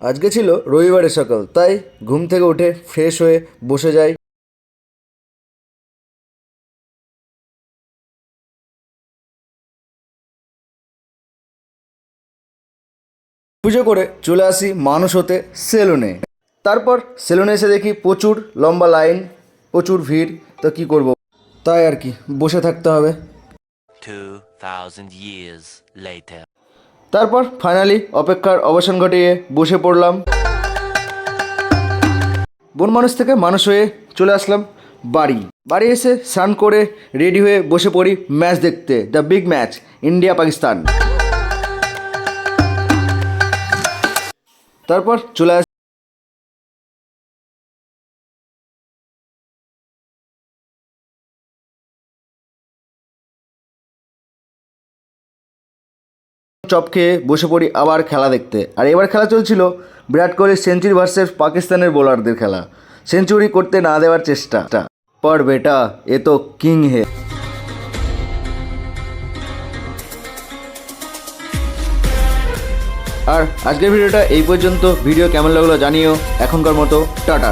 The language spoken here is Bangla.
আজকে ছিল রবিবারের সকাল, তাই ঘুম থেকে উঠে ফ্রেশ হয়ে বসে যাই। পুজো করে চলে আসি মানুষ হতে সেলুনে। তারপর সেলুনে এসে দেখি প্রচুর লম্বা লাইন, প্রচুর ভিড়। তো কী করব, তাই আর কি বসে থাকতে হবে। 2000 years later. তারপর ফাইনালি অপেক্ষার অবসান ঘটিয়ে বসে পড়লাম। বন মানুষ থেকে মানুষ হয়ে চলে আসলাম বাড়ি। বাড়ি এসে স্নান করে রেডি হয়ে বসে পড়ি ম্যাচ দেখতে, the big match India Pakistan. তারপর চলে আস চপ খেয়ে বসে পড়ি আবার খেলা দেখতে। আর এবার খেলা চলছিল বিরাট কোহলির সেঞ্চুরি ভার্সেস পাকিস্তানের বোলারদের খেলা। সেঞ্চুরি করতে না দেওয়ার চেষ্টা। পর বেটা এ তো কিং হে। আর আজকের ভিডিওটা এই পর্যন্ত। ভিডিও কেমন লাগলো জানিও। এখনকার মতো টাটা।